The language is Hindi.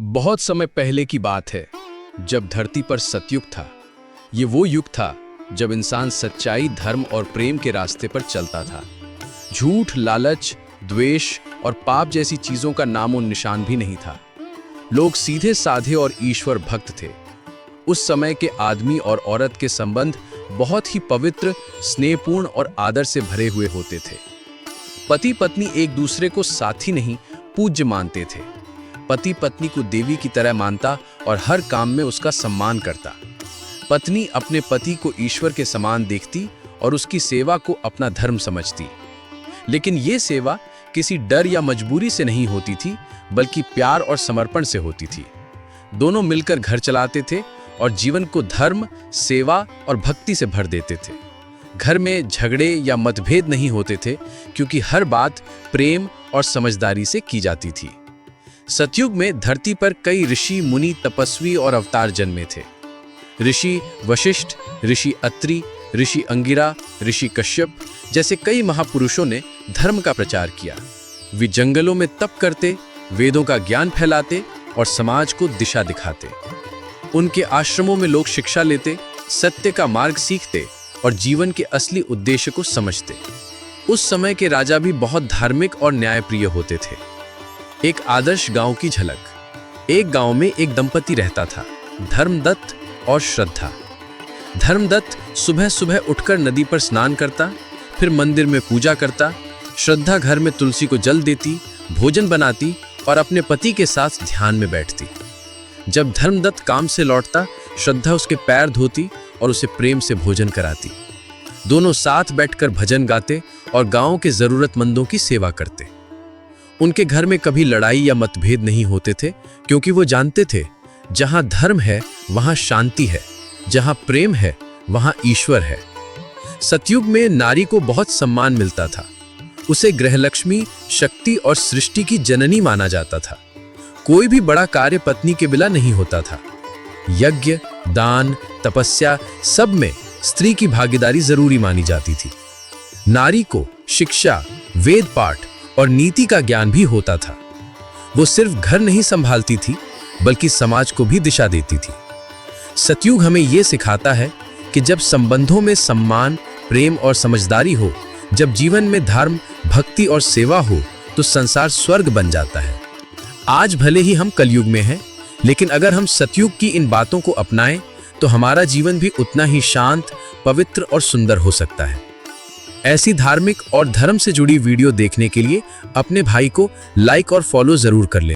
बहुत समय पहले की बात है जब धरती पर सतयुग था। ये वो युग था जब इंसान सच्चाई, धर्म और प्रेम के रास्ते पर चलता था। झूठ, लालच, द्वेष और पाप जैसी चीजों का नामो निशान भी नहीं था। लोग सीधे साधे और ईश्वर भक्त थे। उस समय के आदमी और औरत के संबंध बहुत ही पवित्र, स्नेहपूर्ण और आदर से भरे हुए होते थे। पति पत्नी एक दूसरे को साथी नहीं, पूज्य मानते थे। पति पत्नी को देवी की तरह मानता और हर काम में उसका सम्मान करता। पत्नी अपने पति को ईश्वर के समान देखती और उसकी सेवा को अपना धर्म समझती। लेकिन ये सेवा किसी डर या मजबूरी से नहीं होती थी, बल्कि प्यार और समर्पण से होती थी। दोनों मिलकर घर चलाते थे और जीवन को धर्म, सेवा और भक्ति से भर देते थे। घर में झगड़े या मतभेद नहीं होते थे, क्योंकि हर बात प्रेम और समझदारी से की जाती थी। सतयुग में धरती पर कई ऋषि, मुनि, तपस्वी और अवतार जन्मे थे। ऋषि वशिष्ठ, ऋषि अत्रि, ऋषि अंगिरा, ऋषि कश्यप जैसे कई महापुरुषों ने धर्म का प्रचार किया। वे जंगलों में तप करते, वेदों का ज्ञान फैलाते और समाज को दिशा दिखाते। उनके आश्रमों में लोग शिक्षा लेते, सत्य का मार्ग सीखते और जीवन के असली उद्देश्य को समझते। उस समय के राजा भी बहुत धार्मिक और न्यायप्रिय होते थे। एक आदर्श गांव की झलक। एक गांव में एक दंपति रहता था, धर्मदत्त और श्रद्धा। धर्मदत्त सुबह सुबह उठकर नदी पर स्नान करता, फिर मंदिर में पूजा करता। श्रद्धा घर में तुलसी को जल देती, भोजन बनाती और अपने पति के साथ ध्यान में बैठती। जब धर्मदत्त काम से लौटता, श्रद्धा उसके पैर धोती और उसे प्रेम से भोजन कराती। दोनों साथ बैठकर भजन गाते और गांव के जरूरतमंदों की सेवा करते। उनके घर में कभी लड़ाई या मतभेद नहीं होते थे, क्योंकि वो जानते थे जहां धर्म है वहां शांति है, जहां प्रेम है वहां ईश्वर है। सतयुग में नारी को बहुत सम्मान मिलता था। उसे गृहलक्ष्मी, शक्ति और सृष्टि की जननी माना जाता था। कोई भी बड़ा कार्य पत्नी के बिना नहीं होता था। यज्ञ, दान, तपस्या सब में स्त्री की भागीदारी जरूरी मानी जाती थी। नारी को शिक्षा, वेद पाठ और नीति का ज्ञान भी होता था। वो सिर्फ घर नहीं संभालती थी, बल्कि समाज को भी दिशा देती थी। सतयुग हमें ये सिखाता है कि जब संबंधों में सम्मान, प्रेम और समझदारी हो, जब जीवन में धर्म, भक्ति और सेवा हो, तो संसार स्वर्ग बन जाता है। आज भले ही हम कलयुग में हैं, लेकिन अगर हम सतयुग की इन बातों को अपनाएं, तो हमारा जीवन भी उतना ही शांत, पवित्र और सुंदर हो सकता है। ऐसी धार्मिक और धर्म से जुड़ी वीडियो देखने के लिए अपने भाई को लाइक और फॉलो जरूर कर लें।